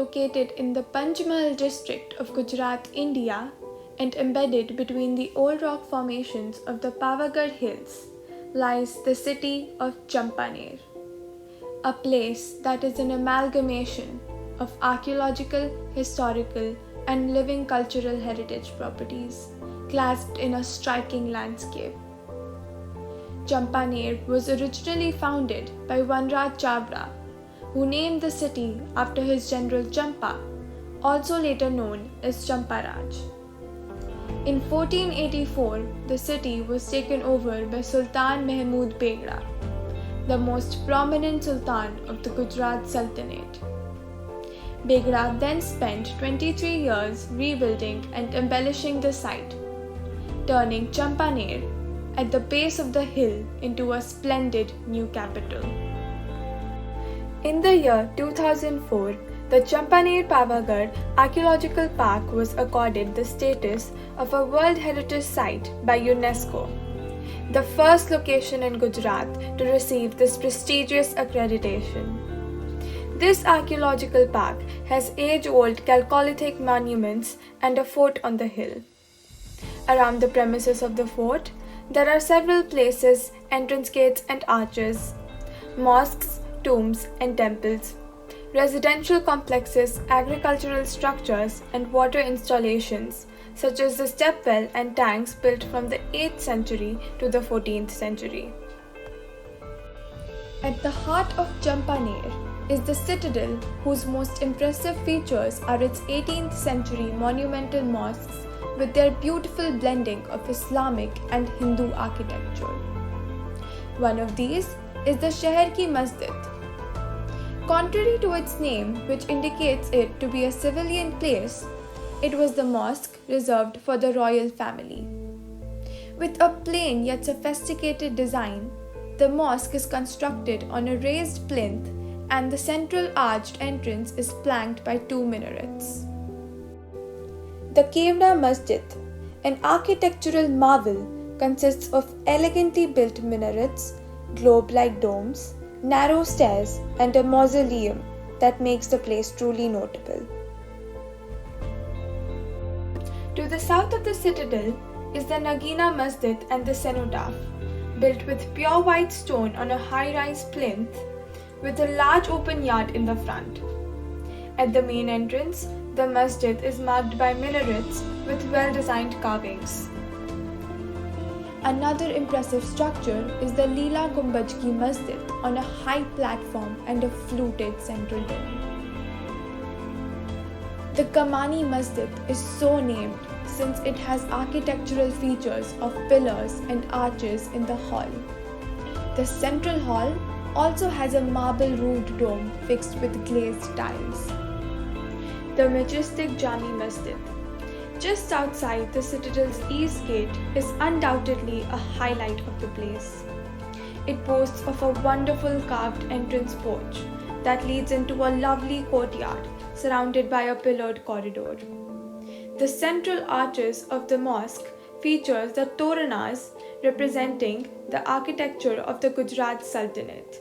located in the Panchmahal district of Gujarat, India, and embedded between the old rock formations of the Pavagadh Hills, lies the city of Champaner, a place that is an amalgamation of archaeological, historical, and living cultural heritage properties clasped in a striking landscape. Champaner was originally founded by Vanraj Chabra, who named the city after his general Champa, also later known as Champaraj. In 1484, the city was taken over by Sultan Mahmud Begra, the most prominent sultan of the Gujarat Sultanate. Begra then spent 23 years rebuilding and embellishing the site, turning Champaner at the base of the hill into a splendid new capital. In the year 2004, the Champaner-Pavagadh Archaeological Park was accorded the status of a World Heritage Site by UNESCO, the first location in Gujarat to receive this prestigious accreditation. This archaeological park has age-old Chalcolithic monuments and a fort on the hill. Around the premises of the fort, there are several places, entrance gates and arches, mosques, tombs and temples, residential complexes, agricultural structures, and water installations such as the stepwell and tanks built from the 8th century to the 14th century. At the heart of Champaner is the citadel, whose most impressive features are its 18th century monumental mosques with their beautiful blending of Islamic and Hindu architecture. One of these is the Sheher Ki Masjid. Contrary to its name, which indicates it to be a civilian place, it was the mosque reserved for the royal family. With a plain yet sophisticated design, the mosque is constructed on a raised plinth and the central arched entrance is flanked by 2 minarets. The Kevda Masjid, an architectural marvel, consists of elegantly built minarets, globe-like domes, narrow stairs, and a mausoleum that makes the place truly notable. To the south of the citadel is the Nagina Masjid and the cenotaph, built with pure white stone on a high-rise plinth with a large open yard in the front. At the main entrance, the masjid is marked by minarets with well-designed carvings. Another impressive structure is the Leela Gumbaj Ki Masjid on a high platform and a fluted central dome. The Kamani Masjid is so named since it has architectural features of pillars and arches in the hall. The central hall also has a marble-roofed dome fixed with glazed tiles. The majestic Jami Masjid, just outside the citadel's east gate, is undoubtedly a highlight of the place. It boasts of a wonderful carved entrance porch that leads into a lovely courtyard surrounded by a pillared corridor. The central arches of the mosque features the toranas representing the architecture of the Gujarat Sultanate.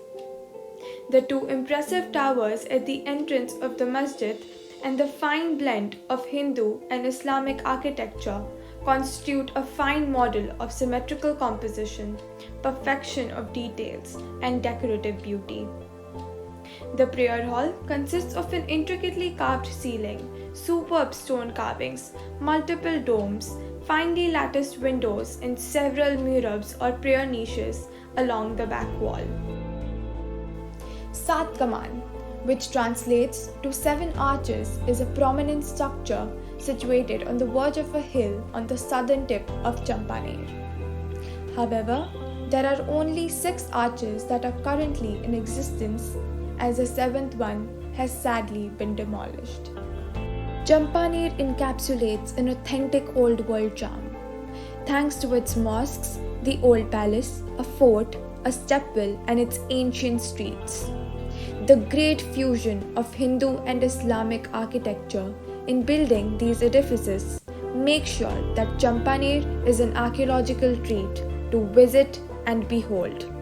The 2 impressive towers at the entrance of the masjid and the fine blend of Hindu and Islamic architecture constitute a fine model of symmetrical composition, perfection of details, and decorative beauty. The prayer hall consists of an intricately carved ceiling, superb stone carvings, multiple domes, finely latticed windows, and several mihrabs or prayer niches along the back wall. Sat Kaman, which translates to 7 arches, is a prominent structure situated on the verge of a hill on the southern tip of Champaner. However, there are only 6 arches that are currently in existence, as the 7th one has sadly been demolished. Champaner encapsulates an authentic old world charm, thanks to its mosques, the old palace, a fort, a stepwell, and its ancient streets. The great fusion of Hindu and Islamic architecture in building these edifices makes sure that Champaner is an archaeological treat to visit and behold.